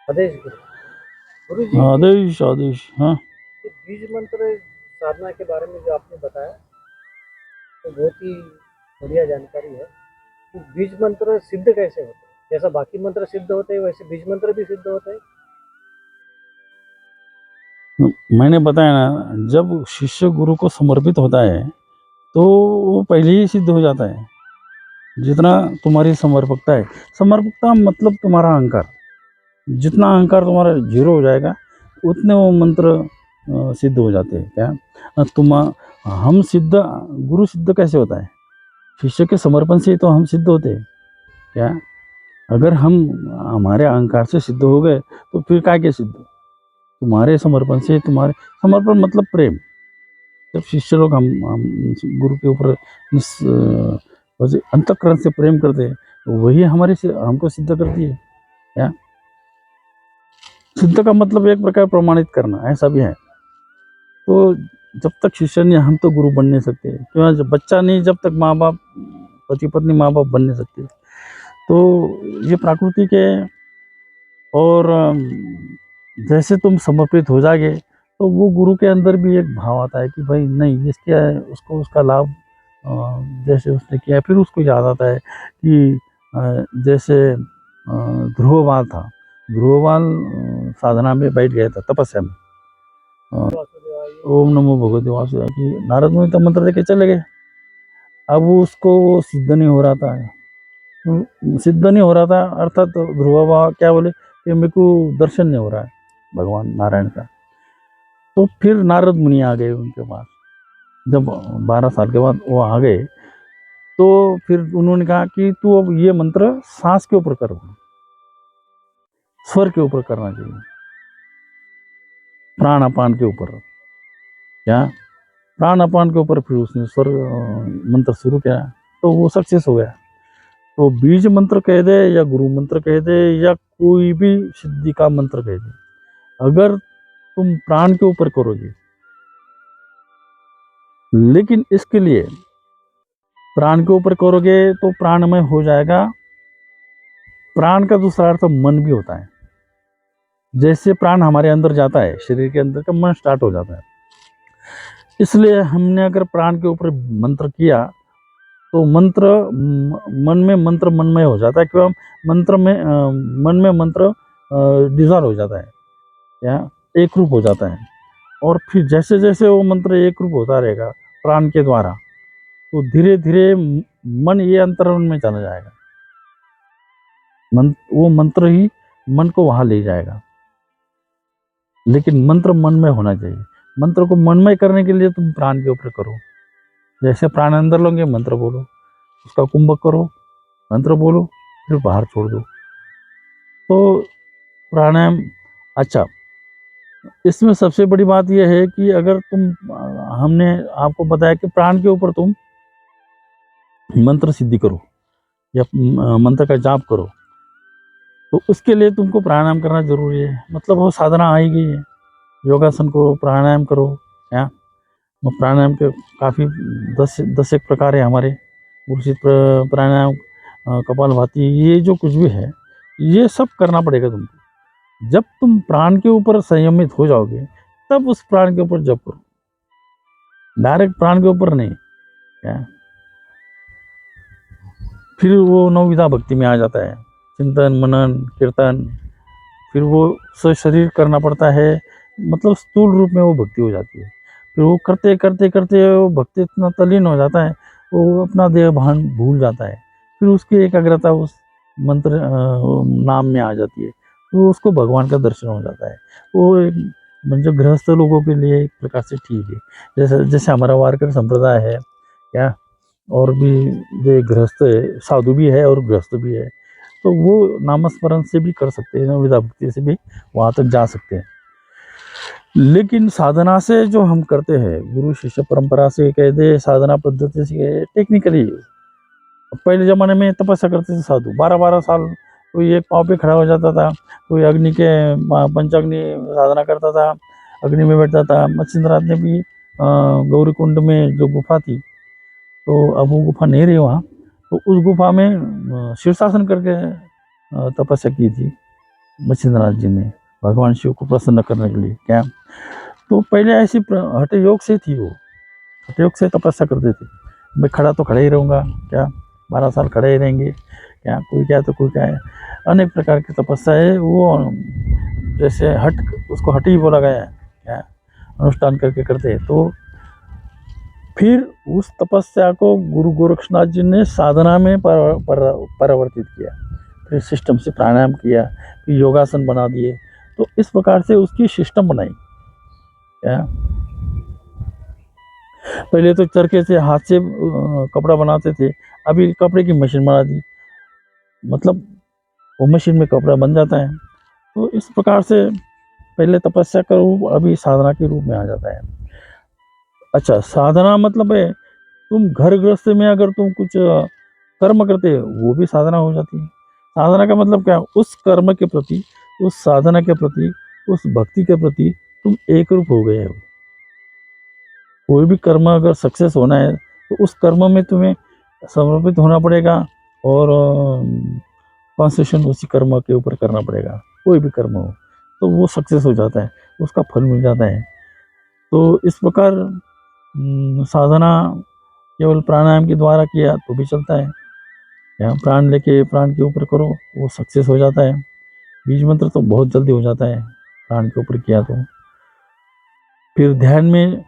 आदेश गुरु। गुरु जी, आदेश आदेश। हाँ, ये बीज मंत्र साधना के बारे में जो आपने बताया, तो बहुत ही बढ़िया जानकारी है। तो बीज मंत्र सिद्ध कैसे होते हैं? जैसा बाकी मंत्र सिद्ध होते हैं, वैसे बीज मंत्र भी सिद्ध होते हैं? मैंने बताया ना, जब शिष्य गुरु को समर्पित होता है तो वो पहले ही सिद्ध हो जाता है। जितना तुम्हारी समर्पकता है, समर्पकता मतलब तुम्हारा अहंकार, जितना अहंकार तुम्हारा जीरो हो जाएगा उतने वो मंत्र सिद्ध हो जाते हैं। क्या तुम हम सिद्ध, गुरु सिद्ध कैसे होता है? शिष्य के समर्पण से ही तो हम सिद्ध होते हैं। क्या अगर हम हमारे अहंकार से सिद्ध हो गए तो फिर काय के सिद्ध? तुम्हारे समर्पण से, तुम्हारे समर्पण मतलब प्रेम। जब शिष्य लोग हम गुरु के ऊपर अंतःकरण से प्रेम करते हैं, तो वही हमारे से हमको सिद्ध करती है। क्या सिद्ध का मतलब एक प्रकार प्रमाणित करना, ऐसा भी है। तो जब तक शिष्य नहीं, हम तो गुरु बन नहीं सकते। क्यों? जब बच्चा नहीं, जब तक माँ बाप, पति पत्नी माँ बाप बन नहीं सकते। तो ये प्राकृतिक है। और जैसे तुम समर्पित हो जाओगे तो वो गुरु के अंदर भी एक भाव आता है कि भाई नहीं, इसके उसको उसका लाभ जैसे उसने किया, फिर उसको याद आता है कि जैसे ध्रुवबाल था। ध्रुवबाल साधना में बैठ गया था, तपस्या में। वासुदेवाय। ओम नमो भगवते वासुदेवाय की नारद मुनि तो मंत्र देके चले गए। अब उसको वो सिद्ध नहीं हो रहा था। सिद्ध नहीं हो रहा था अर्थात ध्रुव बाबा क्या बोले कि मेरे को दर्शन नहीं हो रहा है भगवान नारायण का। तो फिर नारद मुनि आ गए उनके पास। जब 12 साल के बाद वो आ गए तो फिर उन्होंने कहा कि तू अब ये मंत्र सांस के ऊपर कर, स्वर के ऊपर करना चाहिए, प्राण अपान के ऊपर। क्या प्राण अपान के ऊपर फिर उसने स्वर मंत्र शुरू किया, तो वो सक्सेस हो गया। तो बीज मंत्र कह दे या गुरु मंत्र कह दे या कोई भी सिद्धि का मंत्र कह दे, अगर तुम प्राण के ऊपर करोगे, लेकिन इसके लिए प्राण के ऊपर करोगे तो प्राणमय हो जाएगा। प्राण का दूसरा अर्थ मन भी होता है। जैसे प्राण हमारे अंदर जाता है, शरीर के अंदर का मन स्टार्ट हो जाता है। इसलिए हमने अगर प्राण के ऊपर मंत्र किया तो मंत्र मन में मंत्र मनमय हो जाता है। क्यों? मंत्र में मन में मंत्र डिजॉल्व हो जाता है या एक रूप हो जाता है। और फिर जैसे जैसे वो मंत्र एक रूप होता रहेगा प्राण के द्वारा, तो धीरे धीरे मन ये अंतरण में चला जाएगा। वो मंत्र ही मन को वहां ले जाएगा। लेकिन मंत्र मन में होना चाहिए। मंत्र को मनमय करने के लिए तुम प्राण के ऊपर करो। जैसे प्राण अंदर लोगे, मंत्र बोलो, उसका कुंभक करो, मंत्र बोलो, फिर बाहर छोड़ दो। तो प्राणायाम अच्छा। इसमें सबसे बड़ी बात यह है कि अगर हमने आपको बताया कि प्राण के ऊपर तुम मंत्र सिद्धि करो या मंत्र का जाप करो, तो उसके लिए तुमको प्राणायाम करना जरूरी है। मतलब वो साधना आई गई है। योगासन करो, प्राणायाम करो। या प्राणायाम के काफ़ी 10 एक प्रकार है हमारे। उचित प्राणायाम, कपालभाति, ये जो कुछ भी है ये सब करना पड़ेगा तुमको। जब तुम प्राण के ऊपर संयमित हो जाओगे तब उस प्राण के ऊपर जप करो, डायरेक्ट प्राण के ऊपर नहीं। क्या फिर वो नवविधा भक्ति में आ जाता है, चिंतन मनन कीर्तन। फिर वो शरीर करना पड़ता है, मतलब स्थूल रूप में वो भक्ति हो जाती है। फिर वो करते करते करते वो भक्ति इतना तल्लीन हो जाता है, वो अपना देह भान भूल जाता है। फिर उसकी एकाग्रता उस मंत्र नाम में आ जाती है, तो उसको भगवान का दर्शन हो जाता है। वो एक मतलब गृहस्थ लोगों के लिए एक प्रकार से ठीक है। जैसे जैसे हमारा वारकर संप्रदाय है क्या, और भी जो गृहस्थ है, साधु भी है और गृहस्थ भी है, तो वो नामस्मरण से भी कर सकते हैं, विदा भक्ति से भी वहाँ तक जा सकते हैं। लेकिन साधना से जो हम करते हैं, गुरु शिष्य परंपरा से कह दे, साधना पद्धति से, टेक्निकली पहले ज़माने में तपस्या करते थे साधु 12-12 साल। कोई एक पाँव पे खड़ा हो जाता था, कोई अग्नि के पंचाग्नि साधना करता था, अग्नि में बैठता था। मच्छिंद्रनाथ ने भी गौरी कुंड में जो गुफा थी, तो अब वो गुफा नहीं रही वहाँ, तो उस गुफा में शीर्षासन करके तपस्या की थी। मच्छिंद्रनाथ जी ने भगवान शिव को प्रसन्न करने के लिए। क्या तो पहले ऐसी हठ योग से थी, वो हठ योग से तपस्या करते थे। मैं खड़ा तो खड़ा ही रहूँगा, क्या 12 साल खड़े ही रहेंगे, क्या कोई क्या तो कोई क्या है। अनेक प्रकार की तपस्या है वो, जैसे हट, उसको हट ही बोला गया है, क्या अनुष्ठान करके करते हैं। तो फिर उस तपस्या को गुरु गोरक्षनाथ जी ने साधना में परिवर्तित किया। फिर सिस्टम से प्राणायाम किया, फिर योगासन बना दिए। तो इस प्रकार से उसकी सिस्टम बनाई। क्या पहले तो चरखे से हाथ से कपड़ा बनाते थे, अभी कपड़े की मशीन बना दी, मतलब वो मशीन में कपड़ा बन जाता है। तो इस प्रकार से पहले तपस्या का रूप अभी साधना के रूप में आ जाता है। अच्छा, साधना मतलब है तुम घर गृहस्थ में अगर तुम कुछ कर्म करते हो, वो भी साधना हो जाती है। साधना का मतलब क्या, उस कर्म के प्रति, उस साधना के प्रति, उस भक्ति के प्रति तुम एक रूप हो गए हो। कोई भी कर्म अगर सक्सेस होना है तो उस कर्म में तुम्हें समर्पित होना पड़ेगा, और कॉन्सेंट्रेशन उसी कर्म के ऊपर करना पड़ेगा। कोई भी कर्म हो तो वो सक्सेस हो जाता है, उसका फल मिल जाता है। तो इस प्रकार साधना केवल प्राणायाम के द्वारा किया तो भी चलता है, या प्राण लेके प्राण के ऊपर करो, वो सक्सेस हो जाता है। बीज मंत्र तो बहुत जल्दी हो जाता है प्राण के ऊपर किया तो। फिर ध्यान में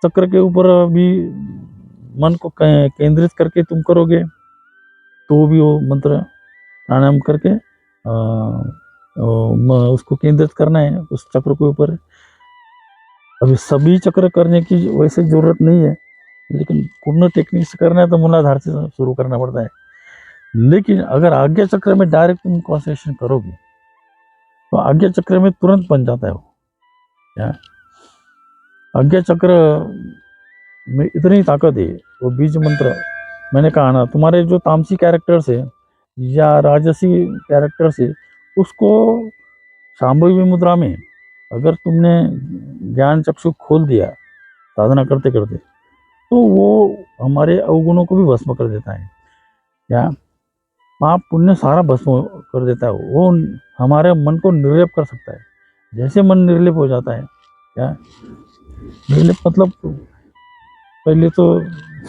चक्र के ऊपर भी मन को केंद्रित करके तुम करोगे तो भी वो मंत्र प्राणायाम करके उसको केंद्रित करना है उस चक्र के ऊपर। अभी सभी चक्र करने की वैसे जरूरत नहीं है, लेकिन पूर्ण टेक्निक से करना है तो मूलाधार से शुरू करना पड़ता है। लेकिन अगर आज्ञा चक्र में डायरेक्ट तुम कॉन्सेंट्रेशन करोगे तो आज्ञा चक्र में तुरंत बन जाता है वो। क्या आज्ञा चक्र में इतनी ताकत है, वो बीज मंत्र, मैंने कहा ना, तुम्हारे जो तामसी कैरेक्टर्स है या राजसी कैरेक्टर्स है, उसको शांभवी मुद्रा में अगर तुमने ज्ञान चक्षु खोल दिया साधना करते करते, तो वो हमारे अवगुणों को भी भस्म कर देता है। क्या पाप पुण्य सारा भस्म कर देता है वो, हमारे मन को निर्लेप कर सकता है। जैसे मन निर्लेप हो जाता है, क्या निर्लेप मतलब पहले तो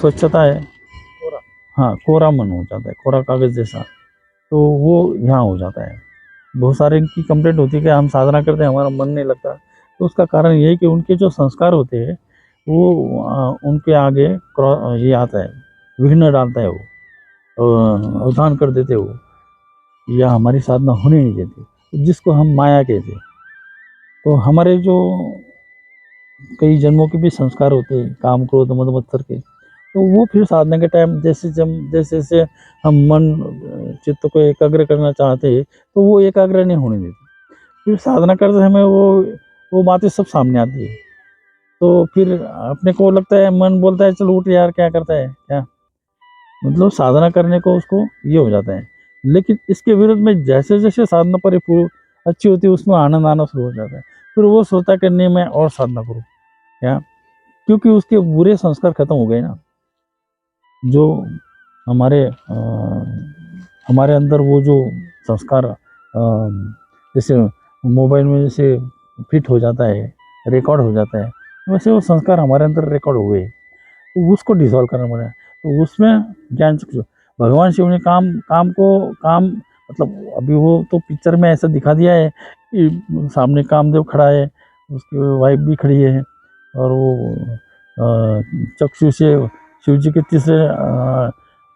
स्वच्छता है, कोरा। हाँ कोरा मन हो जाता है, कोरा कागज जैसा, तो वो यहाँ हो जाता है। बहुत सारे की कंप्लेंट होती है कि हम साधना करते हैं हमारा मन नहीं लगता, तो उसका कारण ये है कि उनके जो संस्कार होते हैं वो उनके आगे ये आता है, विघ्न डालता है, वो अवधान कर देते हो, या हमारी साधना होने नहीं देते, जिसको हम माया कहते हैं। तो हमारे जो कई जन्मों के भी संस्कार होते हैं, काम क्रोध मद मत्सर के, तो वो फिर साधना के टाइम जैसे जैसे हम मन चित्त को एकाग्र करना चाहते हैं तो वो एकाग्र नहीं होने देते। फिर साधना करते समय वो बातें सब सामने आती है। तो फिर अपने को लगता है, मन बोलता है चलो उठ यार, क्या करता है क्या, मतलब साधना करने को उसको ये हो जाता है। लेकिन इसके विरुद्ध में जैसे जैसे साधना परिपूर्ण अच्छी होती है उसमें आनंद आना शुरू हो जाता है। फिर वो सोचता है कि नहीं मैं और साधना करूँ, क्या, क्योंकि उसके बुरे संस्कार खत्म हो गए ना। जो हमारे हमारे अंदर वो जो संस्कार जैसे मोबाइल में जैसे फिट हो जाता है, रिकॉर्ड हो जाता है, वैसे वो संस्कार हमारे अंदर रिकॉर्ड हुए, तो उसको डिसॉल्व करना पड़ा। तो उसमें ज्ञान चक्षु, भगवान शिव ने काम मतलब अभी वो तो पिक्चर में ऐसा दिखा दिया है कि सामने कामदेव खड़ा है, उसकी वाइफ भी खड़ी है, और वो चक्षु से शिव जी के तीसरे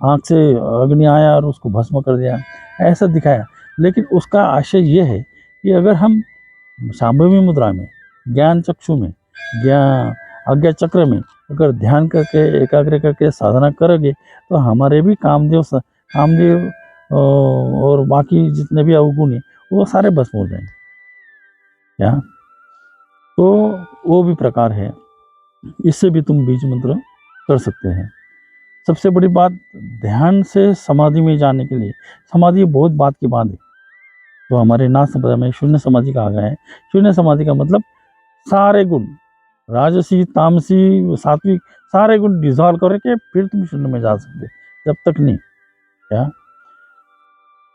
आँख से अग्नि आया और उसको भस्म कर दिया, ऐसा दिखाया। लेकिन उसका आशय ये है कि अगर हम शांभवी मुद्रा में, ज्ञान चक्षु में, ज्ञान आज्ञा चक्र में अगर ध्यान करके एकाग्र करके साधना करोगे तो हमारे भी कामदेव और बाकी जितने भी अवगुण हैं वो सारे भस्म हो जाएंगे। क्या तो वो भी प्रकार है, इससे भी तुम बीज मंत्र कर सकते हैं। सबसे बड़ी बात, ध्यान से समाधि में जाने के लिए, समाधि बहुत बात की बात है। तो हमारे नाथ संप्रदाय में शून्य समाधि कहा गया है। शून्य समाधि का मतलब सारे गुण, राजसी तामसी सात्विक, सारे गुण डिजॉल्व करके फिर तुम शून्य में जा सकते, जब तक नहीं। क्या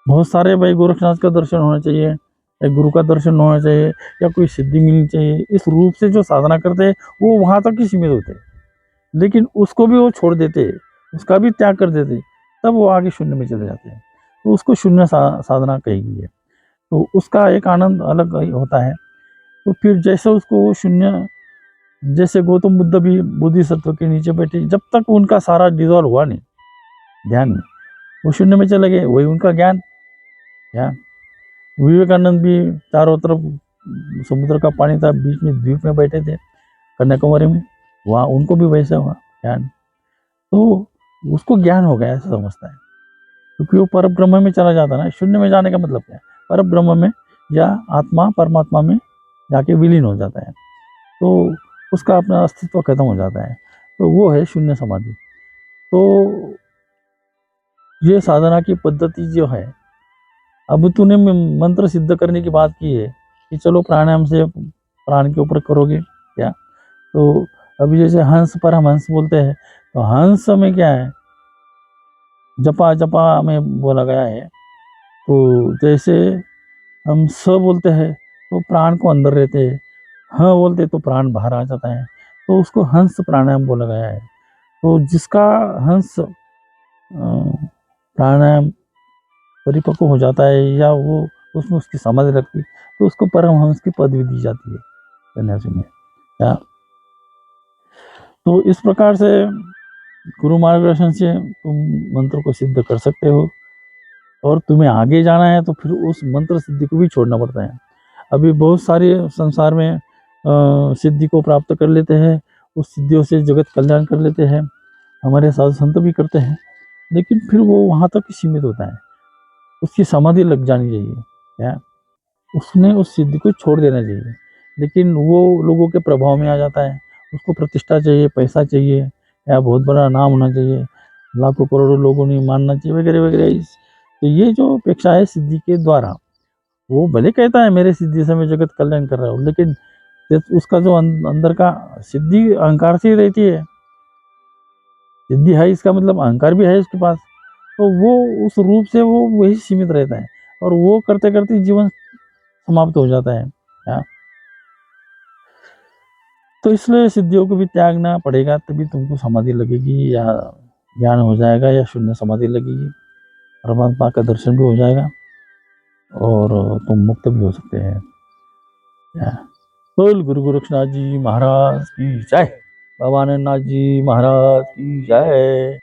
बहुत सारे भाई गोरखनाथ का दर्शन होना चाहिए, या गुरु का दर्शन होना चाहिए या कोई सिद्धि मिलनी चाहिए, इस रूप से जो साधना करते हैं वो वहाँ तक ही सीमित होते हैं। लेकिन उसको भी वो छोड़ देते, उसका भी त्याग कर देते, तब वो आगे शून्य में चले जाते हैं। तो उसको शून्य साधना कही गई है। तो उसका एक आनंद अलग ही होता है। तो फिर जैसे उसको वो शून्य, जैसे गौतम बुद्ध भी बोधिसत्व के नीचे बैठे, जब तक उनका सारा डिजॉल्व हुआ नहीं ध्यान में, वो शून्य में चले गए, वही उनका ज्ञान। विवेकानंद भी चारों तरफ समुद्र का पानी था, बीच में द्वीप में बैठे थे कन्याकुमारी में, वहाँ उनको भी वैसा हुआ ज्ञान। तो उसको ज्ञान हो गया ऐसा समझता है, क्योंकि वो पर ब्रह्म में चला जाता है ना। शून्य में जाने का मतलब क्या है? पर ब्रह्म में या आत्मा परमात्मा में जाके विलीन हो जाता है, तो उसका अपना अस्तित्व खत्म हो जाता है। तो वो है शून्य समाधि। तो ये साधना की पद्धति जो है, अब तूने मंत्र सिद्ध करने की बात की है कि चलो प्राणायाम से प्राण के ऊपर करोगे क्या, तो अभी जैसे हंस पर हम हंस बोलते हैं, तो हंस में क्या है, जपा जपा में बोला गया है। तो जैसे हम स बोलते हैं तो प्राण को अंदर रहते हैं, हाँ बोलते तो प्राण बाहर आ जाता है, तो उसको हंस प्राणायाम बोला गया है। तो जिसका हंस प्राणायाम परिपक्व हो जाता है या वो उसमें उसकी समाधि लगती, तो उसको परमहंस की पदवी दी जाती है सन्यासी में। या तो इस प्रकार से गुरु मार्गदर्शन से तुम मंत्र को सिद्ध कर सकते हो, और तुम्हें आगे जाना है तो फिर उस मंत्र सिद्धि को भी छोड़ना पड़ता है। अभी बहुत सारे संसार में सिद्धि को प्राप्त कर लेते हैं, उस सिद्धियों से जगत कल्याण कर लेते हैं, हमारे साधु संत भी करते हैं, लेकिन फिर वो वहाँ तक ही सीमित होता है, उसकी समाधि लग जानी चाहिए, क्या उसने उस सिद्धि को छोड़ देना चाहिए। लेकिन वो लोगों के प्रभाव में आ जाता है, उसको प्रतिष्ठा चाहिए, पैसा चाहिए, या बहुत बड़ा नाम होना चाहिए, लाखों करोड़ों लोगों ने मानना चाहिए वगैरह वगैरह। तो ये जो अपेक्षा है सिद्धि के द्वारा, वो भले कहता है मेरे सिद्धि से मैं जगत कल्याण कर रहा हूँ, लेकिन उसका जो अंदर का सिद्धि अहंकार से ही रहती है। सिद्धि है इसका मतलब अहंकार भी है उसके पास, तो वो उस रूप से वो वही सीमित रहता है, और वो करते करते जीवन समाप्त हो जाता है। या तो इसलिए सिद्धियों को भी त्यागना पड़ेगा, तभी तुमको समाधि लगेगी, या ज्ञान हो जाएगा, या शून्य समाधि लगेगी, परमात्मा का दर्शन भी हो जाएगा, और तुम मुक्त भी हो सकते हैं। बोल गुरु गोरक्षनाथ जी महाराज की जय, बाबा नाथ जी महाराज की जय।